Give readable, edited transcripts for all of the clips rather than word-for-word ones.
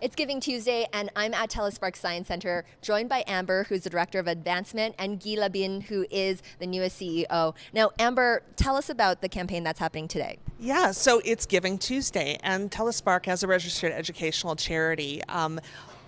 It's Giving Tuesday, and I'm at TELUS Spark Science Centre, joined by Amber, who's the Director of Advancement, and Guy Labine, who is the newest CEO. Now, Amber, tell us about the campaign that's happening today. Yeah, so it's Giving Tuesday, and TELUS Spark, as a registered educational charity,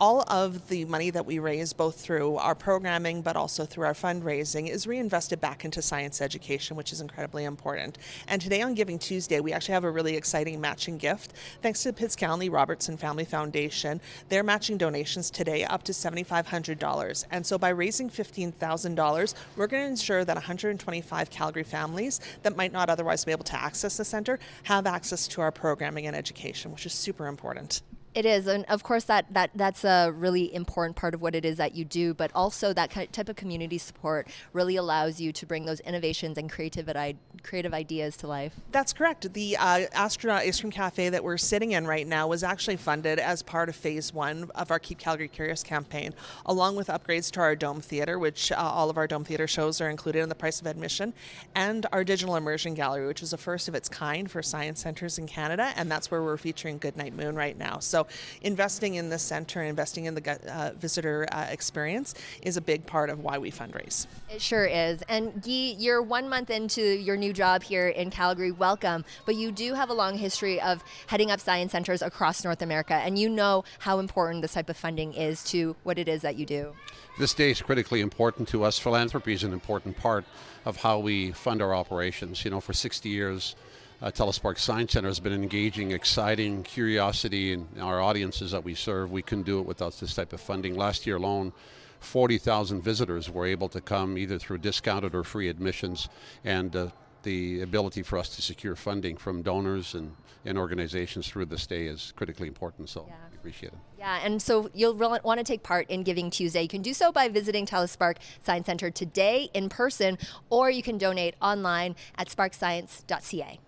all of the money that we raise, both through our programming but also through our fundraising, is reinvested back into science education, which is incredibly important. And today on Giving Tuesday, we actually have a really exciting matching gift. Thanks to the Pitts County Robertson Family Foundation, they're matching donations today up to $7,500. And so by raising $15,000, we're going to ensure that 125 Calgary families that might not otherwise be able to access the center have access to our programming and education, which is super important. It is, and of course that's a really important part of what it is that you do, but also that type of community support really allows you to bring those innovations and creative ideas to life. That's correct. The Astronaut Ice Cream Cafe that we're sitting in right now was actually funded as part of Phase 1 of our Keep Calgary Curious campaign, along with upgrades to our Dome Theatre, which all of our Dome Theatre shows are included in the price of admission, and our Digital Immersion Gallery, which is a first of its kind for science centres in Canada, and that's where we're featuring Goodnight Moon right now. So investing in this center, investing in the visitor experience is a big part of why we fundraise. It sure is. And Guy, you're 1 month into your new job here in Calgary. Welcome. But you do have a long history of heading up science centers across North America, and you know how important this type of funding is to what it is that you do. This day is critically important to us. Philanthropy is an important part of how we fund our operations. You know, for 60 years, TELUS Spark Science Centre has been engaging, exciting curiosity in our audiences that we serve. We couldn't do it without this type of funding. Last year alone, 40,000 visitors were able to come either through discounted or free admissions, and the ability for us to secure funding from donors and organizations through this day is critically important, so we appreciate it. Yeah, and so you'll want to take part in Giving Tuesday. You can do so by visiting TELUS Spark Science Centre today in person, or you can donate online at sparkscience.ca.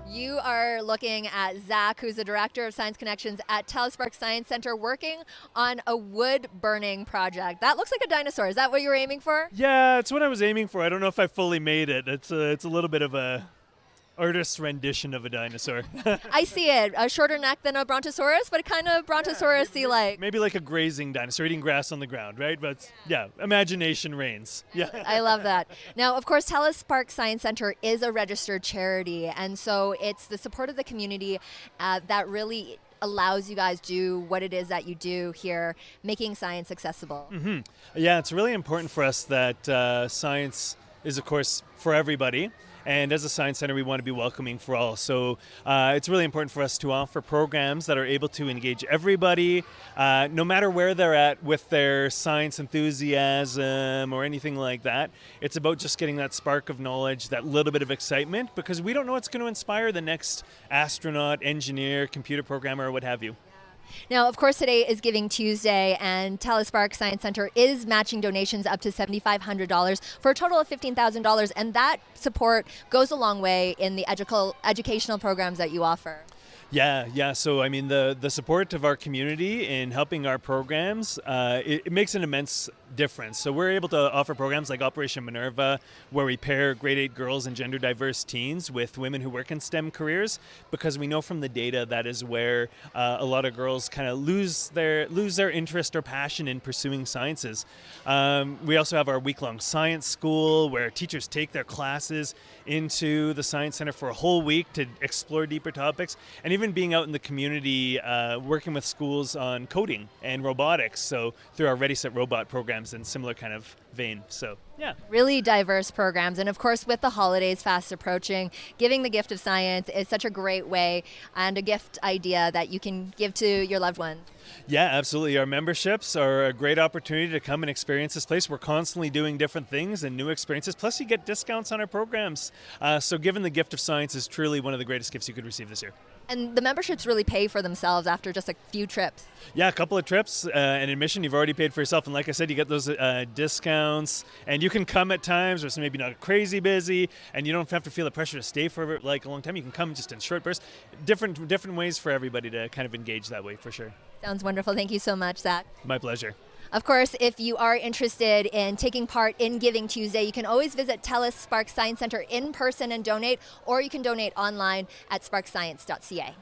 You are looking at Zach, who's the Director of Science Connections at TELUS Spark Science Centre, working on a wood-burning project. That looks like a dinosaur. Is that what you were aiming for? Yeah, it's what I was aiming for. I don't know if I fully made it. It's a little bit of a artist's rendition of a dinosaur. I see it. A shorter neck than a brontosaurus, but kind of brontosaurus-y like. Maybe like a grazing dinosaur eating grass on the ground, right? But yeah, imagination reigns. Yeah. I love that. Now, of course, TELUS Spark Science Centre is a registered charity, and so it's the support of the community that really allows you guys do what it is that you do here, making science accessible. Mm-hmm. Yeah, it's really important for us that science is, of course, for everybody. And as a science center, we want to be welcoming for all. So it's really important for us to offer programs that are able to engage everybody, no matter where they're at with their science enthusiasm or anything like that. It's about just getting that spark of knowledge, that little bit of excitement, because we don't know what's going to inspire the next astronaut, engineer, computer programmer, or what have you. Now, of course, today is Giving Tuesday, and TELUS Spark Science Centre is matching donations up to $7,500 for a total of $15,000, and that support goes a long way in the educational programs that you offer. Yeah. So, I mean, the support of our community in helping our programs, it makes an immense difference. So we're able to offer programs like Operation Minerva, where we pair grade 8 girls and gender diverse teens with women who work in STEM careers, because we know from the data that is where a lot of girls kind of lose their interest or passion in pursuing sciences. We also have our week-long science school, where teachers take their classes into the Science Centre for a whole week to explore deeper topics, and even being out in the community working with schools on coding and robotics, so through our Ready Set Robot programs and similar kind of vein. So yeah, really diverse programs. And of course, with the holidays fast approaching, giving the gift of science is such a great way and a gift idea that you can give to your loved one. Yeah, absolutely. Our memberships are a great opportunity to come and experience this place. We're constantly doing different things and new experiences. Plus, you get discounts on our programs. So giving the gift of science is truly one of the greatest gifts you could receive this year. And the memberships really pay for themselves after just a few trips. Yeah, a couple of trips and admission you've already paid for yourself. And like I said, you get those discounts, and you can come at times where it's maybe not crazy busy, and you don't have to feel the pressure to stay for like a long time. You can come just in short bursts. Different ways for everybody to kind of engage that way, for sure. Sounds wonderful. Thank you so much, Zach. My pleasure. Of course, if you are interested in taking part in Giving Tuesday, you can always visit TELUS Spark Science Centre in person and donate, or you can donate online at sparkscience.ca.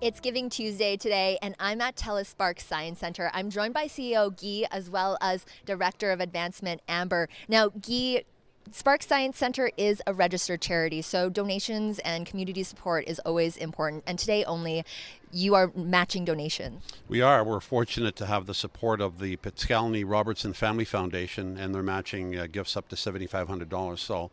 It's Giving Tuesday today, and I'm at TELUS Spark Science Centre. I'm joined by CEO Guy as well as Director of Advancement Amber. Now, Guy, Spark Science Centre is a registered charity, so donations and community support is always important. And today only, you are matching donations. We are. We're fortunate to have the support of the Pitscalny Robertson Family Foundation, and they're matching gifts up to $7,500. So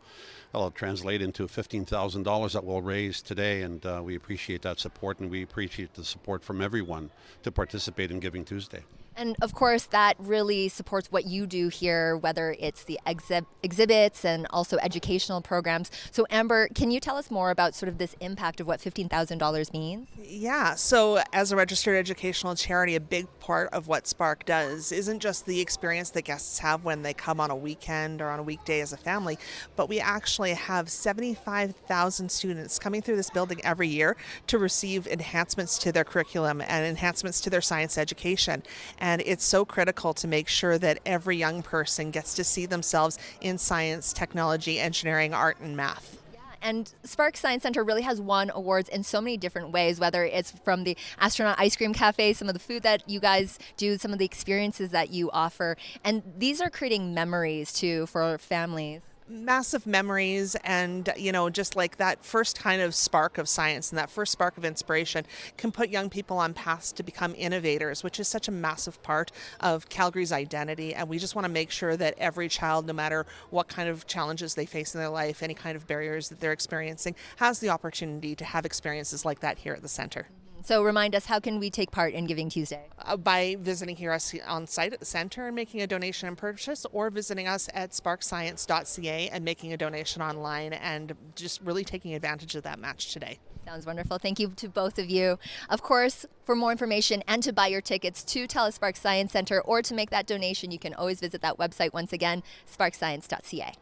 that'll translate into $15,000 that we'll raise today, and we appreciate that support, and we appreciate the support from everyone to participate in Giving Tuesday. And of course, that really supports what you do here, whether it's the exhibits and also educational programs. So Amber, can you tell us more about sort of this impact of what $15,000 means? Yeah, so as a registered educational charity, a big part of what Spark does isn't just the experience that guests have when they come on a weekend or on a weekday as a family, but we actually have 75,000 students coming through this building every year to receive enhancements to their curriculum and enhancements to their science education. And it's so critical to make sure that every young person gets to see themselves in science, technology, engineering, art, and math. And Spark Science Centre really has won awards in so many different ways, whether it's from the Astronaut Ice Cream Cafe, some of the food that you guys do, some of the experiences that you offer. And these are creating memories too for families. Massive memories, and just like that first kind of spark of science and that first spark of inspiration can put young people on paths to become innovators, which is such a massive part of Calgary's identity. And we just want to make sure that every child, no matter what kind of challenges they face in their life, any kind of barriers that they're experiencing, has the opportunity to have experiences like that here at the center. So remind us, how can we take part in Giving Tuesday? By visiting here on site at the center and making a donation and purchase, or visiting us at sparkscience.ca and making a donation online, and just really taking advantage of that match today. Sounds wonderful. Thank you to both of you. Of course, for more information and to buy your tickets to TELUS Spark Science Centre or to make that donation, you can always visit that website once again, sparkscience.ca.